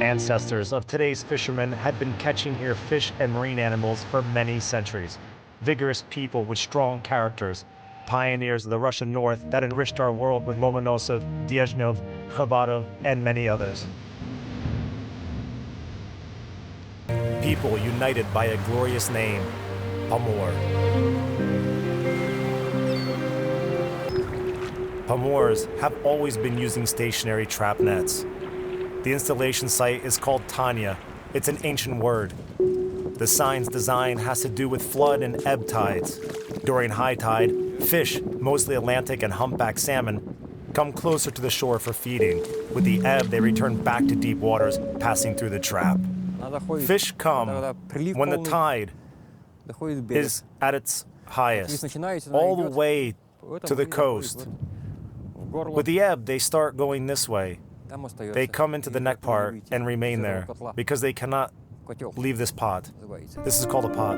Ancestors of today's fishermen had been catching here fish and marine animals for many centuries. Vigorous people with strong characters, pioneers of the Russian North that enriched our world with Lomonosov, Dezhnov, Khabatov, and many others. People united by a glorious name, Pomor. Pomors have always been using stationary trap nets. The installation site is called Tanya. It's an ancient word. The sign's design has to do with flood and ebb tides. During high tide, fish, mostly Atlantic and humpback salmon, come closer to the shore for feeding. With the ebb, they return back to deep waters, passing through the trap. Fish come when the tide is at its highest, all the way to the coast. With the ebb, they start going this way. They come into the neck part and remain there because they cannot leave this pot. This is called a pot.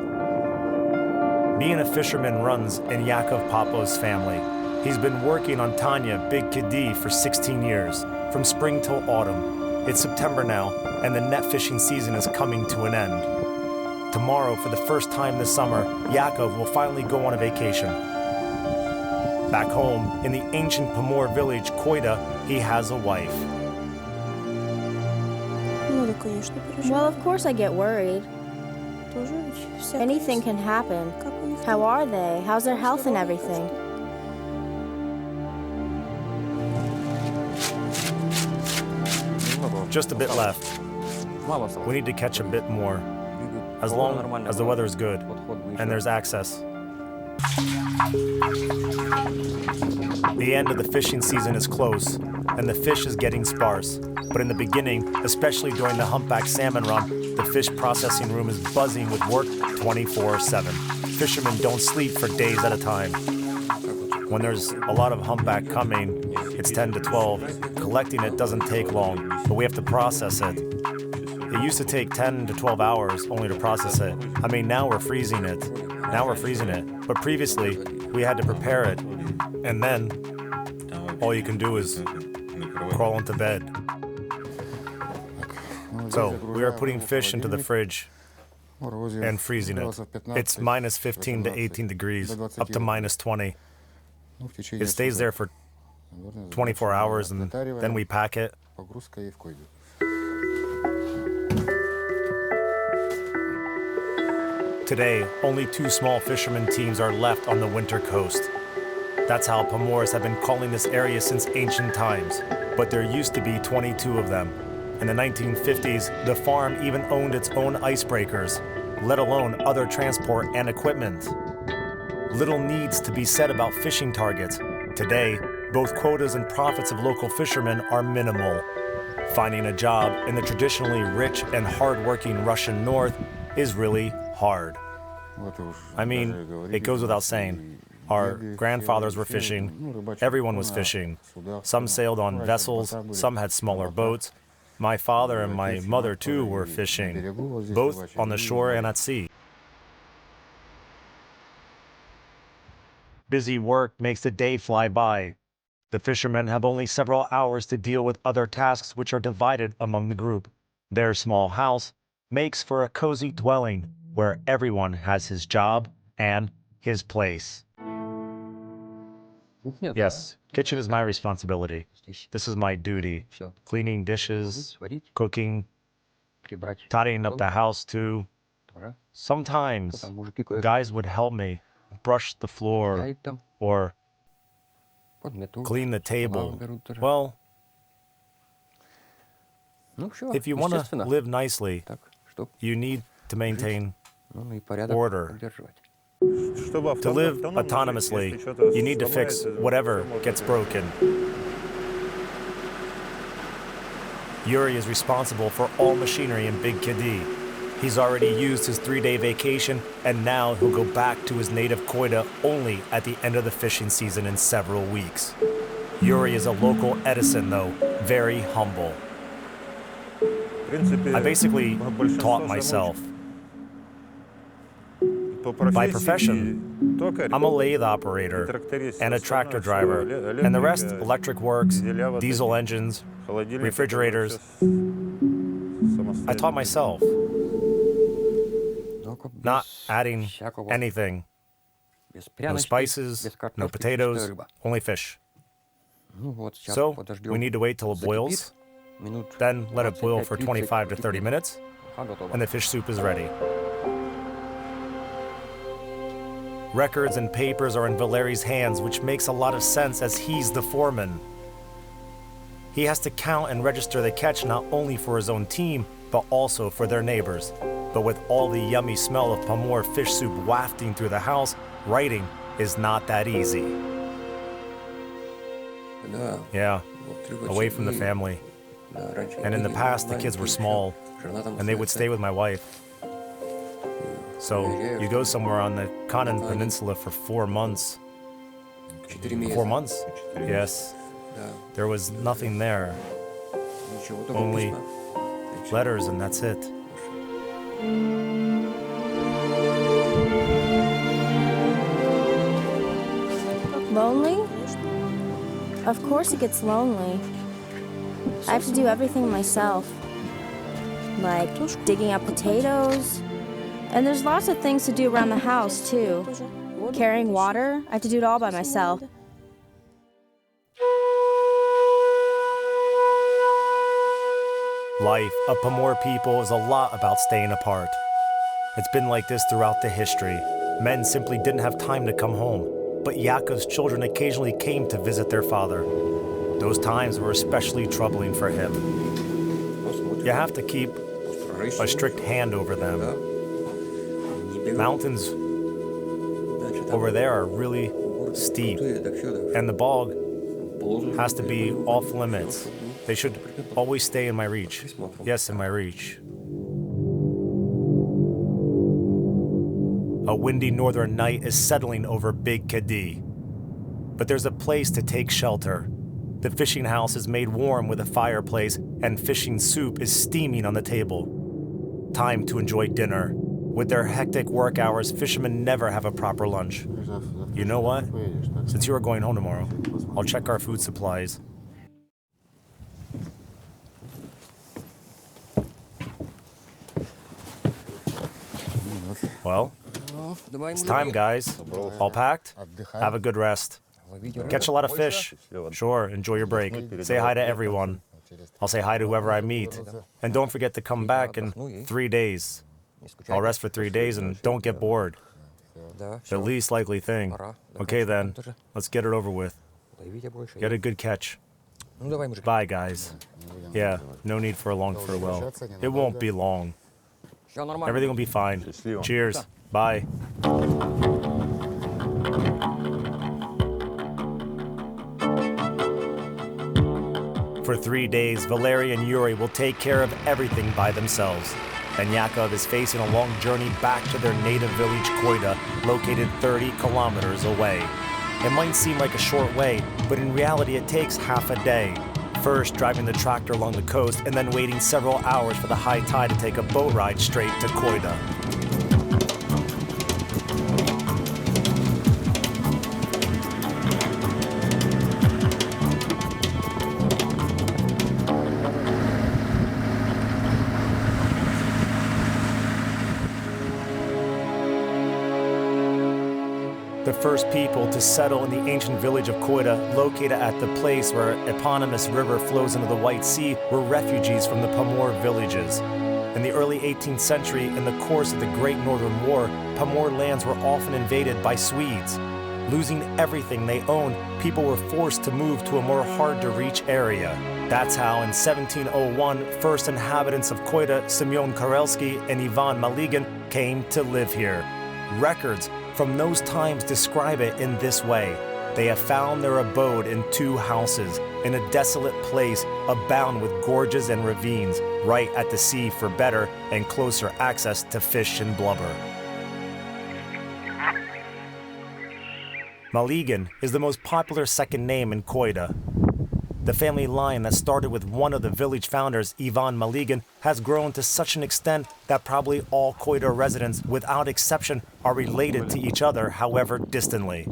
Being a fisherman runs in Yakov Papo's family. He's been working on Tanya Big Kidi for 16 years, from spring till autumn. It's September now, and the net fishing season is coming to an end. Tomorrow, for the first time this summer, Yakov will finally go on a vacation. Back home, in the ancient Pomor village, Koida, he has a wife. Well, of course I get worried. Anything can happen. How are they? How's their health and everything? Just a bit left. We need to catch a bit more, as long as the weather is good and there's access. The end of the fishing season is close, and the fish is getting sparse. But in the beginning, especially during the humpback salmon run, the fish processing room is buzzing with work 24/7. Fishermen don't sleep for days at a time. When there's a lot of humpback coming, it's 10 to 12. Collecting it doesn't take long, but we have to process it. It used to take 10 to 12 hours only to process it. I mean, now we're freezing it. But previously, we had to prepare it. And then, all you can do is crawl into bed. So, we are putting fish into the fridge and freezing it. It's minus 15 to 18 degrees, up to minus 20. It stays there for 24 hours, and then we pack it. Today, only 2 small fishermen teams are left on the winter coast. That's how Pomors have been calling this area since ancient times. But there used to be 22 of them. In the 1950s, the farm even owned its own icebreakers, let alone other transport and equipment. Little needs to be said about fishing targets. Today, both quotas and profits of local fishermen are minimal. Finding a job in the traditionally rich and hard-working Russian North is really hard. I mean, it goes without saying. Our grandfathers were fishing. Everyone was fishing. Some sailed on vessels, some had smaller boats. My father and my mother, too, were fishing, both on the shore and at sea. Busy work makes the day fly by. The fishermen have only several hours to deal with other tasks which are divided among the group. Their small house makes for a cozy dwelling where everyone has his job and his place. Yes, kitchen is my responsibility. This is my duty. Cleaning dishes, cooking, tidying up the house too. Sometimes guys would help me brush the floor or clean the table. Well, if you want to live nicely, you need to maintain order. To live autonomously, you need to fix whatever gets broken. Yuri is responsible for all machinery in Big Kidi. He's already used his 3-day vacation, and now he'll go back to his native Koida only at the end of the fishing season in several weeks. Yuri is a local Edison, though, very humble. I basically taught myself. By profession, I'm a lathe operator and a tractor driver, and the rest electric works, diesel engines, refrigerators. I taught myself, not adding anything. No spices, no potatoes, only fish. So, we need to wait till it boils, then let it boil for 25 to 30 minutes, and the fish soup is ready. Records and papers are in Valery's hands, which makes a lot of sense as he's the foreman. He has to count and register the catch not only for his own team, but also for their neighbors. But with all the yummy smell of Pomor fish soup wafting through the house, writing is not that easy. Yeah, away from the family. And in the past, the kids were small, and they would stay with my wife. So you go somewhere on the Kanan Peninsula for 4 months. 4 months? Yes. There was nothing there. Only letters, and that's it. Lonely? Of course it gets lonely. I have to do everything myself. Like digging up potatoes. And there's lots of things to do around the house, too. Carrying water, I have to do it all by myself. Life of Pomor people is a lot about staying apart. It's been like this throughout the history. Men simply didn't have time to come home, but Yakov's children occasionally came to visit their father. Those times were especially troubling for him. You have to keep a strict hand over them. Mountains over there are really steep, and the bog has to be off limits. They should always stay in my reach. Yes, in my reach. A windy northern night is settling over Big Kedi. But there's a place to take shelter. The fishing house is made warm with a fireplace, and fishing soup is steaming on the table. Time to enjoy dinner. With their hectic work hours, fishermen never have a proper lunch. You know what? Since you are going home tomorrow, I'll check our food supplies. Well, it's time, guys. All packed? Have a good rest. Catch a lot of fish. Sure, enjoy your break. Say hi to everyone. I'll say hi to whoever I meet. And don't forget to come back in 3 days. I'll rest for 3 days and don't get bored. The least likely thing. Okay then, let's get it over with. Get a good catch. Bye, guys. Yeah, no need for a long farewell. It won't be long. Everything will be fine. Cheers. Bye. For 3 days, Valery and Yuri will take care of everything by themselves. And Yakov is facing a long journey back to their native village, Koida, located 30 kilometers away. It might seem like a short way, but in reality it takes half a day. First, driving the tractor along the coast, and then waiting several hours for the high tide to take a boat ride straight to Koida. The first people to settle in the ancient village of Koida, located at the place where an eponymous river flows into the White Sea, were refugees from the Pomor villages. In the early 18th century, in the course of the Great Northern War, Pomor lands were often invaded by Swedes. Losing everything they owned, people were forced to move to a more hard-to-reach area. That's how, in 1701, first inhabitants of Koida, Semyon Karelsky and Ivan Maligan, came to live here. Records from those times describe it in this way. They have found their abode in 2 houses, in a desolate place abound with gorges and ravines, right at the sea for better and closer access to fish and blubber. Maligan is the most popular second name in Koida. The family line that started with one of the village founders, Ivan Maligan, has grown to such an extent that probably all Koida residents, without exception, are related to each other, however distantly.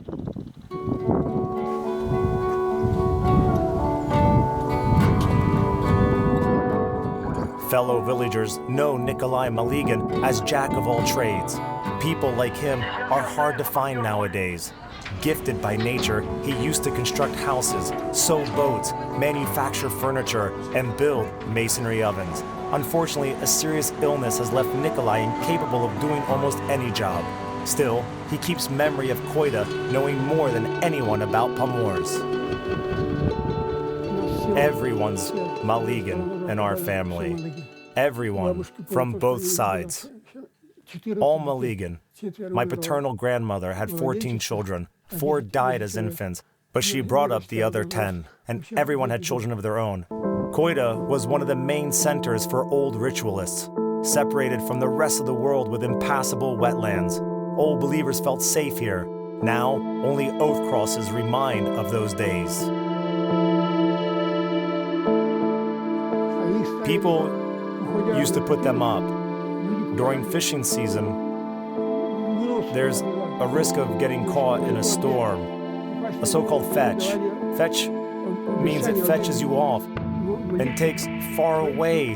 Fellow villagers know Nikolai Maligan as Jack of all trades. People like him are hard to find nowadays. Gifted by nature, he used to construct houses, sew boats, manufacture furniture, and build masonry ovens. Unfortunately, a serious illness has left Nikolai incapable of doing almost any job. Still, he keeps memory of Koida, knowing more than anyone about Pomors. Everyone's Maligan in our family. Everyone from both sides. All Maligan. My paternal grandmother had 14 children. 4 died as infants, but she brought up the other 10, and everyone had children of their own. Koida was one of the main centers for old ritualists, separated from the rest of the world with impassable wetlands. Old believers felt safe here. Now, only oath crosses remind of those days. People used to put them up. During fishing season, there's a risk of getting caught in a storm, a so-called fetch. Fetch means it fetches you off and takes far away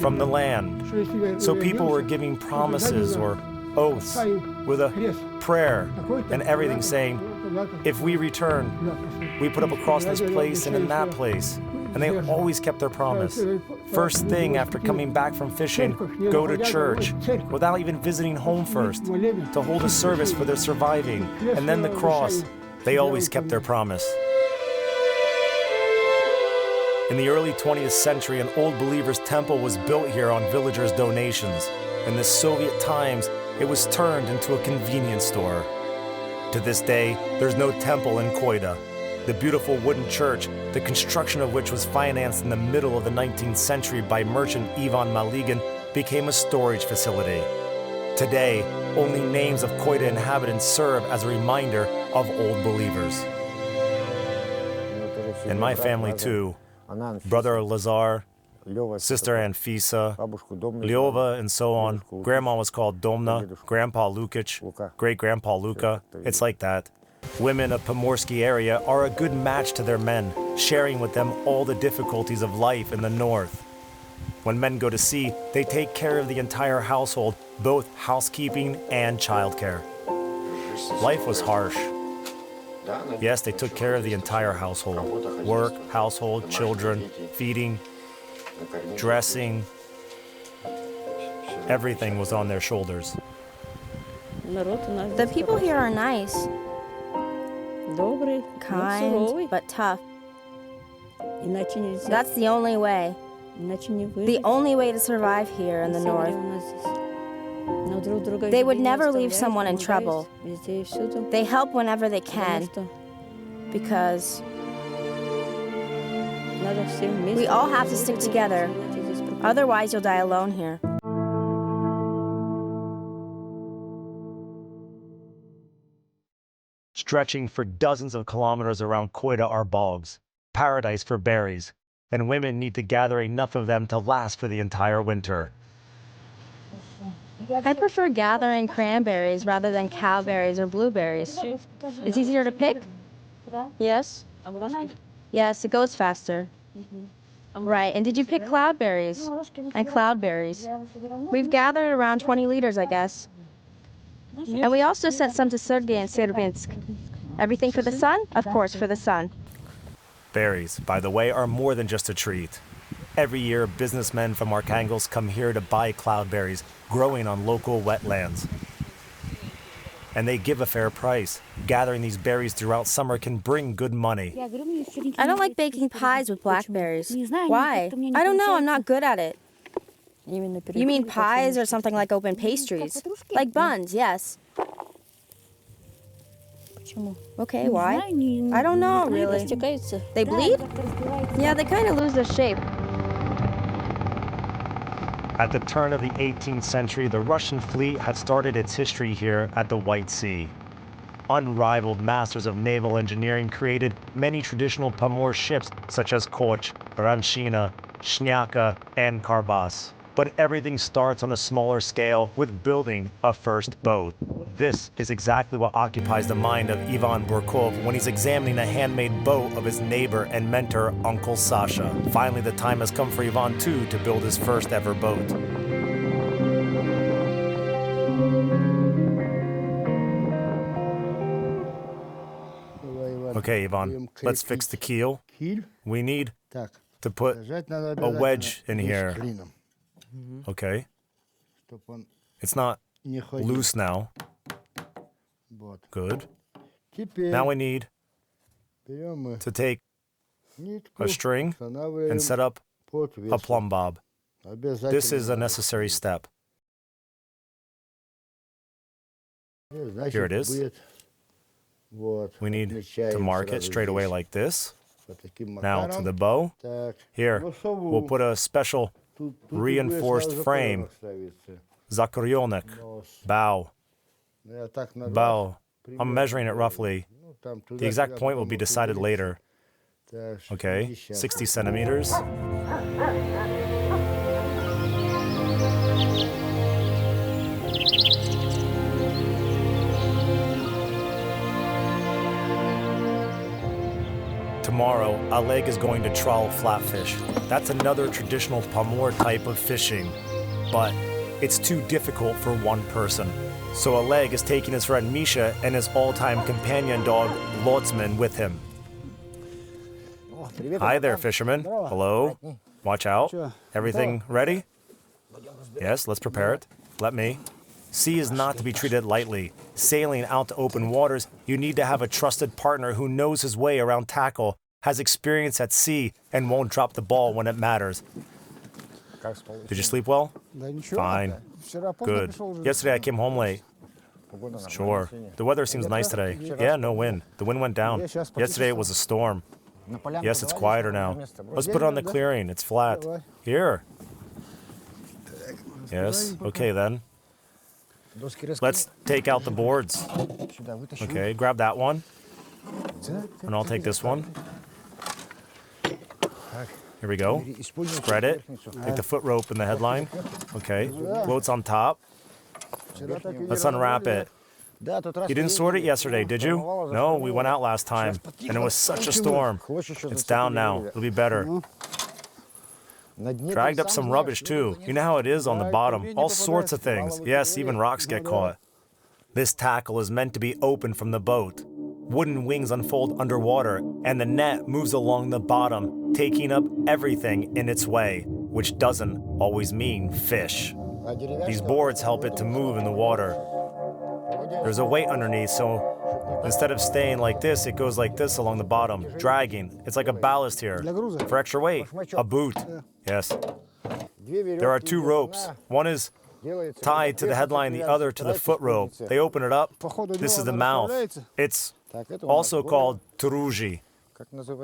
from the land. So people were giving promises or oaths with a prayer and everything saying, if we return, we put up a cross in this place and in that place. And they always kept their promise. First thing after coming back from fishing, go to church without even visiting home first, to hold a service for their surviving, and then the cross. They always kept their promise. In the early 20th century, an Old Believers temple was built here on villagers' donations. In the Soviet times, it was turned into a convenience store. To this day, there's no temple in Koida. The beautiful wooden church, the construction of which was financed in the middle of the 19th century by merchant Ivan Maligan, became a storage facility. Today, only names of Koida inhabitants serve as a reminder of Old Believers. In my family too, brother Lazar, sister Anfisa, Lyova, and so on. Grandma was called Domna, Grandpa Lukic, great-grandpa Luka. It's like that. Women of Pomorsky area are a good match to their men, sharing with them all the difficulties of life in the north. When men go to sea, they take care of the entire household, both housekeeping and childcare. Life was harsh. Yes, they took care of the entire household. Work, household, children, feeding, dressing. Everything was on their shoulders. The people here are nice. Kind, but tough. That's the only way. The only way to survive here in the north. They would never leave someone in trouble. They help whenever they can. Because we all have to stick together. Otherwise, you'll die alone here. Stretching for dozens of kilometers around Koida are bogs, paradise for berries, and women need to gather enough of them to last for the entire winter. I prefer gathering cranberries rather than cowberries or blueberries. It's easier to pick? Yes? Yes, it goes faster. Right, and did you pick cloudberries? And cloudberries. We've gathered around 20 liters, I guess. And we also sent some to Sergei and Serbinsk. Everything for the sun? Of course, for the sun. Berries, by the way, are more than just a treat. Every year, businessmen from Arkhangelsk come here to buy cloudberries growing on local wetlands. And they give a fair price. Gathering these berries throughout summer can bring good money. I don't like baking pies with blackberries. Why? I don't know, I'm not good at it. You mean pies or something like open pastries? Like buns, yes. Okay, why? I don't know, really. They bleed? Yeah, they kind of lose their shape. At the turn of the 18th century, the Russian fleet had started its history here at the White Sea. Unrivaled masters of naval engineering created many traditional Pomor ships such as Koch, Ranshina, Shnyaka, and Karbas. But everything starts on a smaller scale with building a first boat. This is exactly what occupies the mind of Ivan Burkov when he's examining a handmade boat of his neighbor and mentor, Uncle Sasha. Finally, the time has come for Ivan too to build his first ever boat. Okay, Ivan, let's fix the keel. We need to put a wedge in here. Okay. It's not loose now. Good. Now we need to take a string and set up a plumb bob. This is a necessary step. Here it is. We need to mark it straight away like this. Now to the bow. Here, we'll put a special reinforced frame. Zakoryonek. Bow. Bow. I'm measuring it roughly. The exact point will be decided later. Okay, 60 centimeters. Tomorrow, Oleg is going to trawl flatfish. That's another traditional Pomor type of fishing, but it's too difficult for one person. So Oleg is taking his friend Misha and his all-time companion dog, Lotsman, with him. Hi there, fisherman. Hello. Watch out. Everything ready? Yes, let's prepare it. Let me. Sea is not to be treated lightly. Sailing out to open waters, you need to have a trusted partner who knows his way around tackle, has experience at sea, and won't drop the ball when it matters. Did you sleep well? Fine. Good. Yesterday I came home late. Sure. The weather seems nice today. Yeah, no wind. The wind went down. Yesterday it was a storm. Yes, it's quieter now. Let's put it on the clearing. It's flat. Here. Yes, okay then. Let's take out the boards. Okay, grab that one. And I'll take this one. Here we go. Spread it. Take the foot rope and the headline. Okay, boat's on top. Let's unwrap it. You didn't sort it yesterday, did you? No, we went out last time, and it was such a storm. It's down now. It'll be better. Dragged up some rubbish, too. You know how it is on the bottom. All sorts of things. Yes, even rocks get caught. This tackle is meant to be open from the boat. Wooden wings unfold underwater, and the net moves along the bottom, taking up everything in its way, which doesn't always mean fish. These boards help it to move in the water. There's a weight underneath, so instead of staying like this, it goes like this along the bottom, dragging. It's like a ballast here. For extra weight, a boot. Yes. There are two ropes. One is tied to the headline, the other to the foot rope. They open it up. This is the mouth. It's also called turuji.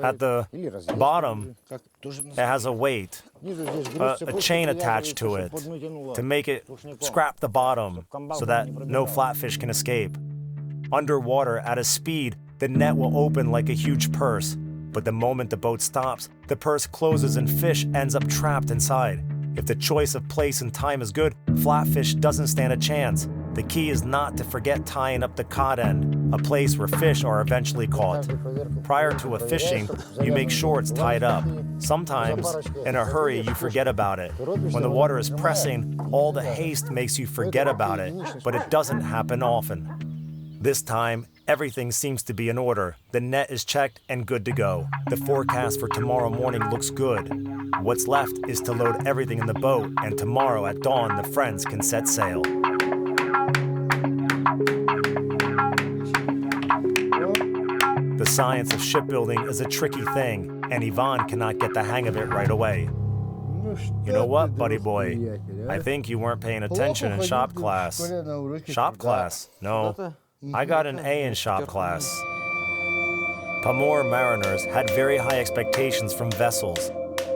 At the bottom, it has a weight, a chain attached to it to make it scrap the bottom so that no flatfish can escape. Underwater, at a speed, the net will open like a huge purse. But the moment the boat stops, the purse closes and fish ends up trapped inside. If the choice of place and time is good, flatfish doesn't stand a chance. The key is not to forget tying up the cod end, a place where fish are eventually caught. Prior to a fishing, you make sure it's tied up. Sometimes, in a hurry, you forget about it. When the water is pressing, all the haste makes you forget about it, but it doesn't happen often. This time, everything seems to be in order. The net is checked and good to go. The forecast for tomorrow morning looks good. What's left is to load everything in the boat, and tomorrow at dawn, the friends can set sail. The science of shipbuilding is a tricky thing, and Ivan cannot get the hang of it right away. You know what, buddy boy? I think you weren't paying attention in shop class. Shop class? No. I got an A in shop class. Pomor mariners had very high expectations from vessels.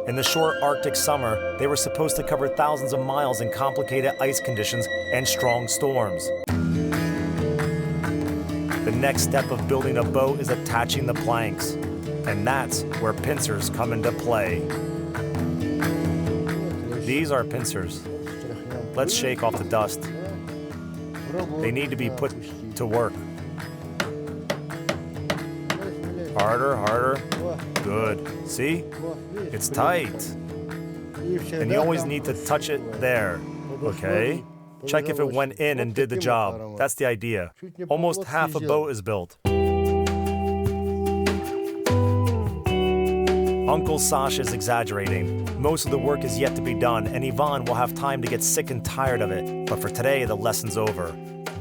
In the short Arctic summer, they were supposed to cover thousands of miles in complicated ice conditions and strong storms. The next step of building a boat is attaching the planks, and that's where pincers come into play. These are pincers. Let's shake off the dust. They need to be put to work. Harder, harder. Good. See? It's tight. And you always need to touch it there. Okay? Check if it went in and did the job. That's the idea. Almost half a boat is built. Uncle Sasha is exaggerating. Most of the work is yet to be done, and Ivan will have time to get sick and tired of it. But for today, the lesson's over.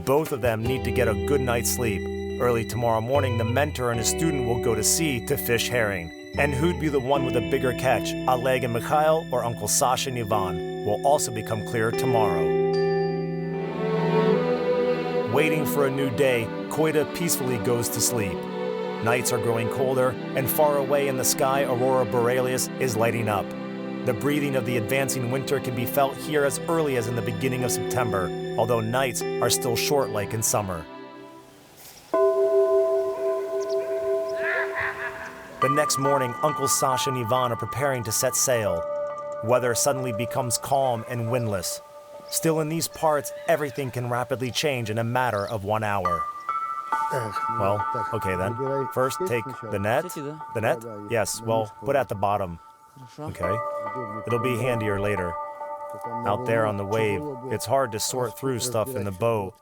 Both of them need to get a good night's sleep. Early tomorrow morning, the mentor and his student will go to sea to fish herring. And who'd be the one with a bigger catch, Oleg and Mikhail or Uncle Sasha and Ivan, will also become clear tomorrow. Waiting for a new day, Koida peacefully goes to sleep. Nights are growing colder, and far away in the sky, Aurora Borealis is lighting up. The breathing of the advancing winter can be felt here as early as in the beginning of September, although nights are still short like in summer. The next morning, Uncle Sasha and Ivan are preparing to set sail. Weather suddenly becomes calm and windless. Still, in these parts, everything can rapidly change in a matter of 1 hour. Well, okay then. First, take the net. The net? Yes, well, put at the bottom. Okay. It'll be handier later. Out there on the wave, it's hard to sort through stuff in the boat.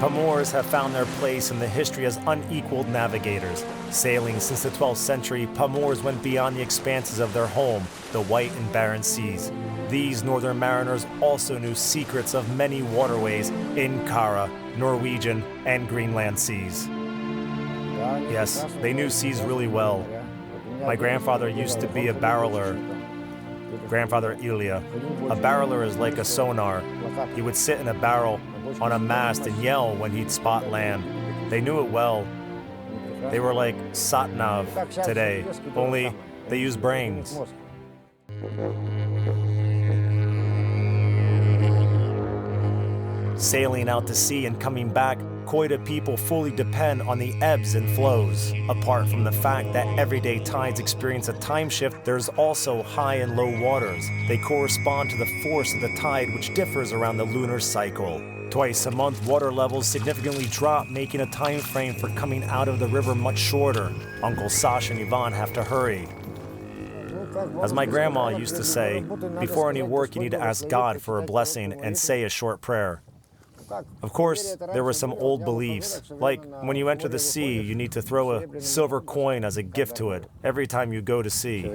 Pomors have found their place in the history as unequaled navigators. Sailing since the 12th century, Pomors went beyond the expanses of their home, the white and barren seas. These northern mariners also knew secrets of many waterways in Kara, Norwegian, and Greenland seas. Yes, they knew seas really well. My grandfather used to be a barreler. Grandfather Ilya. A barreler is like a sonar. He would sit in a barrel on a mast and yell when he'd spot land. They knew it well. They were like sat-nav today, only they use brains. Sailing out to sea and coming back, Koida people fully depend on the ebbs and flows. Apart from the fact that everyday tides experience a time shift, there's also high and low waters. They correspond to the force of the tide, which differs around the lunar cycle. Twice a month, water levels significantly drop, making a time frame for coming out of the river much shorter. Uncle Sasha and Ivan have to hurry. As my grandma used to say, before any work you need to ask God for a blessing and say a short prayer. Of course, there were some old beliefs, like when you enter the sea, you need to throw a silver coin as a gift to it every time you go to sea.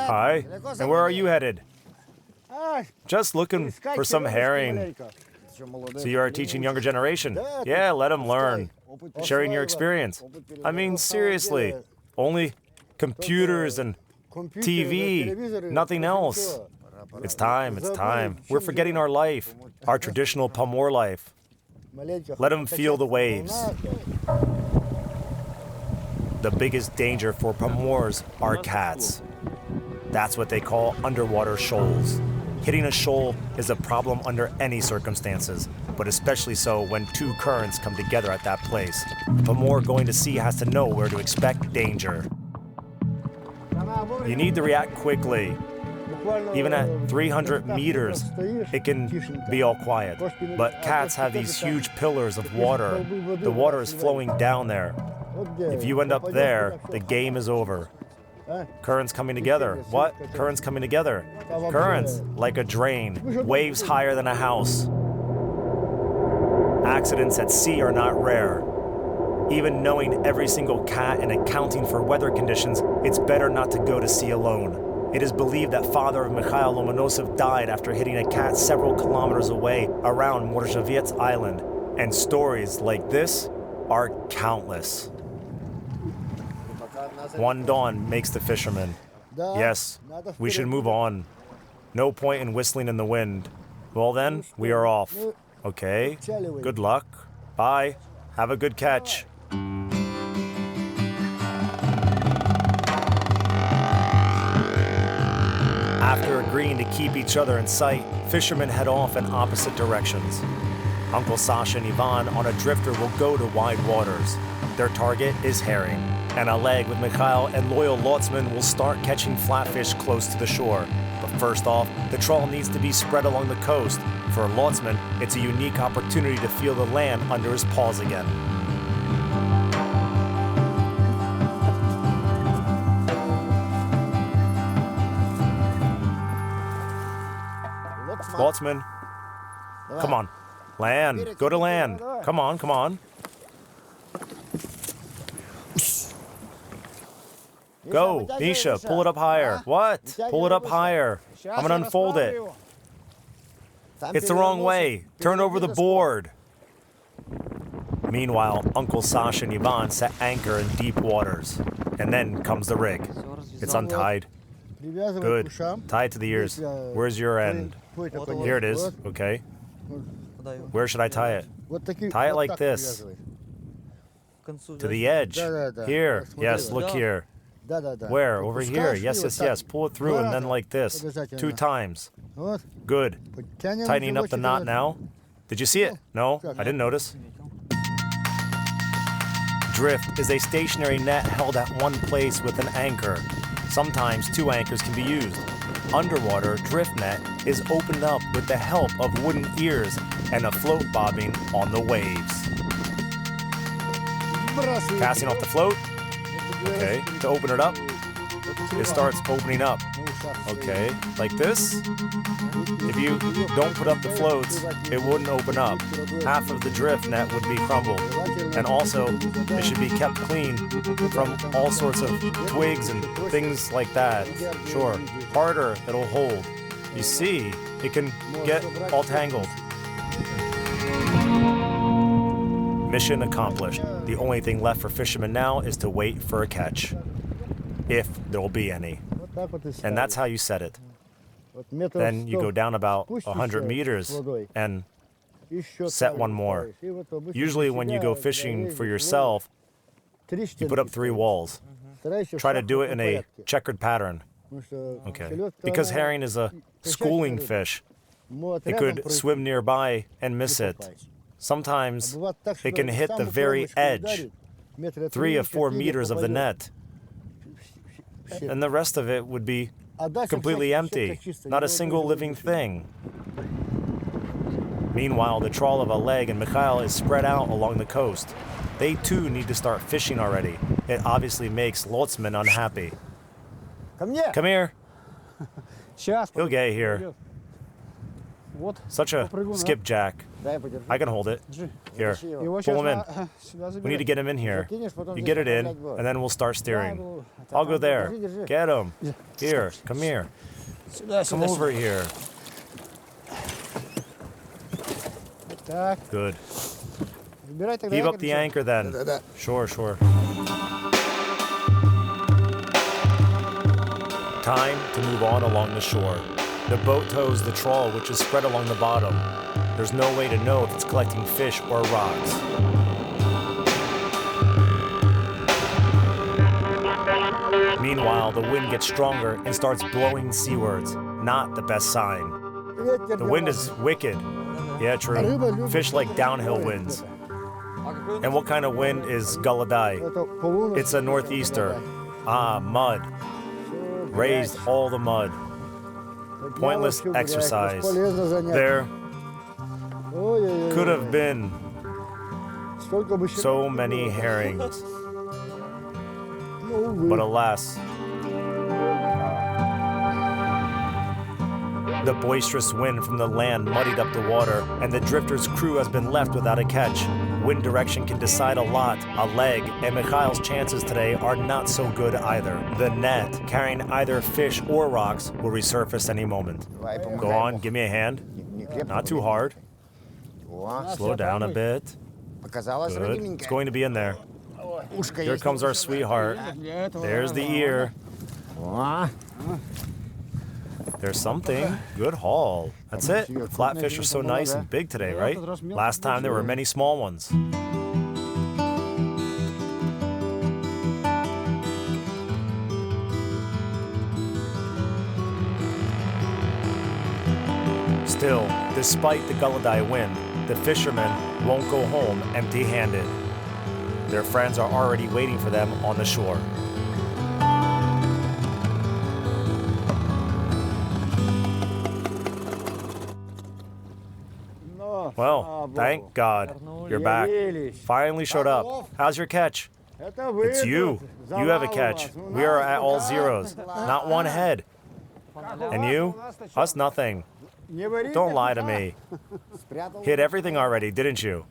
Hi, and where are you headed? Just looking for some herring. So you are teaching younger generation? Yeah, let them learn. Sharing your experience. I mean, seriously, only computers and TV, nothing else. It's time, it's time. We're forgetting our life, our traditional Pomor life. Let them feel the waves. The biggest danger for Pomors are cats. That's what they call underwater shoals. Hitting a shoal is a problem under any circumstances, but especially so when two currents come together at that place. The Pomor going to sea has to know where to expect danger. You need to react quickly. Even at 300 meters, it can be all quiet. But cats have these huge pillars of water. The water is flowing down there. If you end up there, the game is over. Currents coming together. What? Currents coming together. Currents, like a drain. Waves higher than a house. Accidents at sea are not rare. Even knowing every single cat and accounting for weather conditions, it's better not to go to sea alone. It is believed that father of Mikhail Lomonosov died after hitting a cat several kilometers away around Morzhavets Island. And stories like this are countless. One dawn makes the fisherman. Yes, we should move on. No point in whistling in the wind. Well then, we are off. Okay, good luck. Bye. Have a good catch. After agreeing to keep each other in sight, fishermen head off in opposite directions. Uncle Sasha and Ivan on a drifter will go to wide waters. Their target is herring, and Oleg with Mikhail and loyal Lotsman will start catching flatfish close to the shore. But first off, the trawl needs to be spread along the coast. For Lotsman, it's a unique opportunity to feel the land under his paws again. Lotsman, come on, land, go to land. Come on, come on. Go, Misha, pull it up higher. What? Pull it up higher. I'm gonna unfold it. It's the wrong way. Turn over the board. Meanwhile, Uncle Sasha and Ivan set anchor in deep waters. And then comes the rig. It's untied. Good. Tied to the ears. Where's your end? Here it is. Okay. Where should I tie it? Tie it like this. To the edge. Here. Yes, look here. Where? Over here. Yes, yes, yes. Pull it through and then like this. 2 times. Good. Tightening up the knot now. Did you see it? No, I didn't notice. Drift is a stationary net held at one place with an anchor. Sometimes 2 anchors can be used. Underwater, drift net is opened up with the help of wooden ears and a float bobbing on the waves. Casting off the float. Okay, to open it up, it starts opening up. Okay, like this. If you don't put up the floats, it wouldn't open up. Half of the drift net would be crumbled. And also, it should be kept clean from all sorts of twigs and things like that. Sure, harder, it'll hold. You see, it can get all tangled. Mission accomplished. The only thing left for fishermen now is to wait for a catch. If there'll be any. And that's how you set it. Then you go down about 100 meters and set one more. Usually when you go fishing for yourself, you put up 3 walls. Try to do it in a checkered pattern. Okay. Because herring is a schooling fish, it could swim nearby and miss it. Sometimes it can hit the very edge, 3 or 4 meters of the net. And the rest of it would be completely empty, not a single living thing. Meanwhile, the trawl of Oleg and Mikhail is spread out along the coast. They too need to start fishing already. It obviously makes Lotsman unhappy. Come here. He'll get here. Such a skipjack. I can hold it. Here, pull him in. We need to get him in here. You get it in, and then we'll start steering. I'll go there. Get him. Here, come here. Come over here. Good. Heave up the anchor then. Sure, sure. Time to move on along the shore. The boat tows the trawl, which is spread along the bottom. There's no way to know if it's collecting fish or rocks. Meanwhile, the wind gets stronger and starts blowing seawards. Not the best sign. The wind is wicked. Yeah, true. Fish like downhill winds. And what kind of wind is Galadai? It's a northeaster. Ah, mud. Raised all the mud. Pointless exercise. There could have been so many herrings. But alas, the boisterous wind from the land muddied up the water, and the drifter's crew has been left without a catch. Wind direction can decide a lot. Oleg and Mikhail's chances today are not so good either. The net, carrying either fish or rocks, will resurface any moment. Go on, give me a hand. Not too hard. Slow down a bit. Good. It's going to be in there. Here comes our sweetheart. There's the ear. There's something. Good haul. That's it. The flatfish are so nice and big today, right? Last time there were many small ones. Still, despite the Galadai wind, the fishermen won't go home empty-handed. Their friends are already waiting for them on the shore. Well, thank God. You're back. Finally showed up. How's your catch? It's you. You have a catch. We are at all zeros. Not one head. And you? Us nothing. Don't lie to me. Hit everything already, didn't you?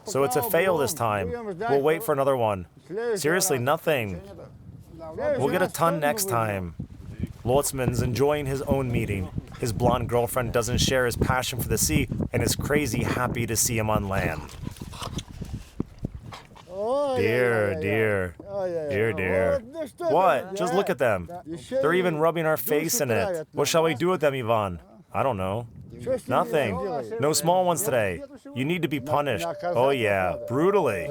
So it's a fail this time. We'll wait for another one. Seriously, nothing. We'll get a ton next time. Lotsman's enjoying his own meeting. His blonde girlfriend doesn't share his passion for the sea and is crazy happy to see him on land. Dear, dear, dear, dear. What? Just look at them. They're even rubbing our face in it. What shall we do with them, Ivan? I don't know. Nothing. No small ones today. You need to be punished. Oh yeah, brutally.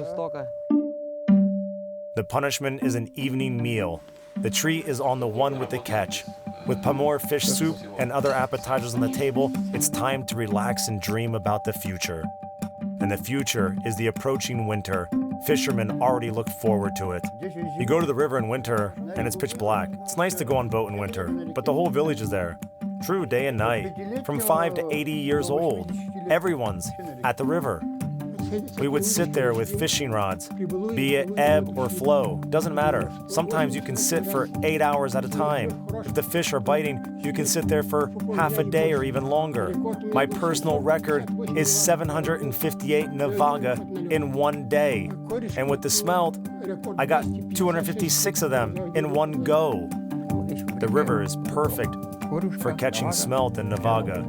The punishment is an evening meal. The treat is on the one with the catch. With Pomor fish soup and other appetizers on the table, it's time to relax and dream about the future. And the future is the approaching winter. Fishermen already look forward to it. You go to the river in winter, and it's pitch black. It's nice to go on boat in winter, but the whole village is there. True, day and night. From 5 to 80 years old. Everyone's at the river. We would sit there with fishing rods, be it ebb or flow, doesn't matter. Sometimes you can sit for 8 hours at a time. If the fish are biting, you can sit there for half a day or even longer. My personal record is 758 navaga in one day. And with the smelt, I got 256 of them in one go. The river is perfect for catching smelt and navaga,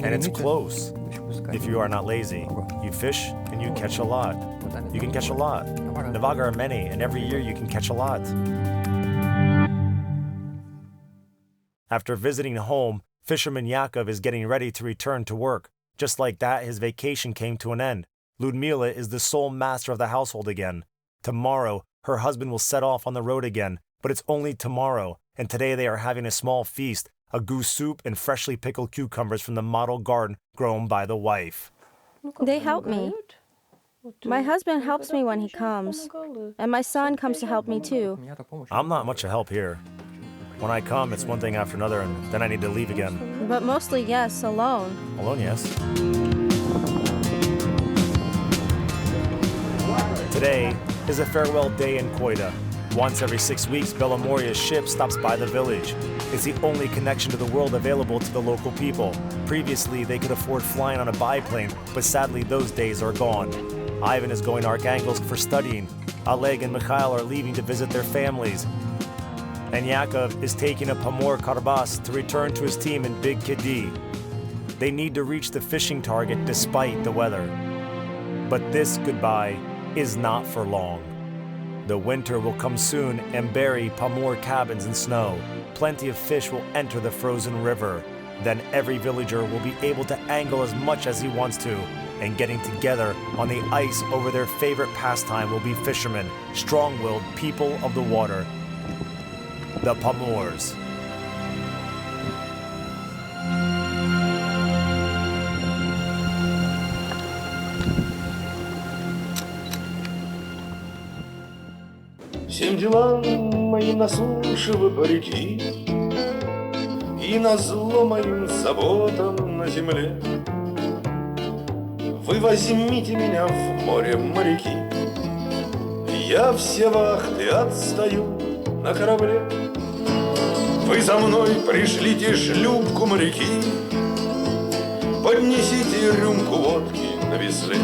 and it's close. If you are not lazy, you fish and you catch a lot. You can catch a lot. Navaga are many, and every year you can catch a lot. After visiting home, fisherman Yakov is getting ready to return to work. Just like that, his vacation came to an end. Ludmila is the sole master of the household again. Tomorrow, her husband will set off on the road again, but it's only tomorrow, and today they are having a small feast, a goose soup and freshly pickled cucumbers from the model garden grown by the wife. They help me. My husband helps me when he comes, and my son comes to help me too. I'm not much of help here. When I come, it's one thing after another, and then I need to leave again. But mostly, yes, alone. Alone, yes. Today is a farewell day in Koida. Once every 6 weeks, Belamoria's ship stops by the village. It's the only connection to the world available to the local people. Previously, they could afford flying on a biplane, but sadly those days are gone. Ivan is going to Arkhangelsk for studying. Oleg and Mikhail are leaving to visit their families. And Yakov is taking a Pomor Karbas to return to his team in Big Kidi. They need to reach the fishing target despite the weather. But this goodbye is not for long. The winter will come soon and bury Pomor cabins in snow. Plenty of fish will enter the frozen river. Then every villager will be able to angle as much as he wants to, and getting together on the ice over their favorite pastime will be fishermen, strong-willed people of the water, the Pomors. Всем делам моим на суше вы парики, и назло моим заботам на земле. Вы возьмите меня в море, моряки, я все вахты отстаю на корабле. Вы за мной пришлите шлюпку, моряки, поднесите рюмку водки на весле.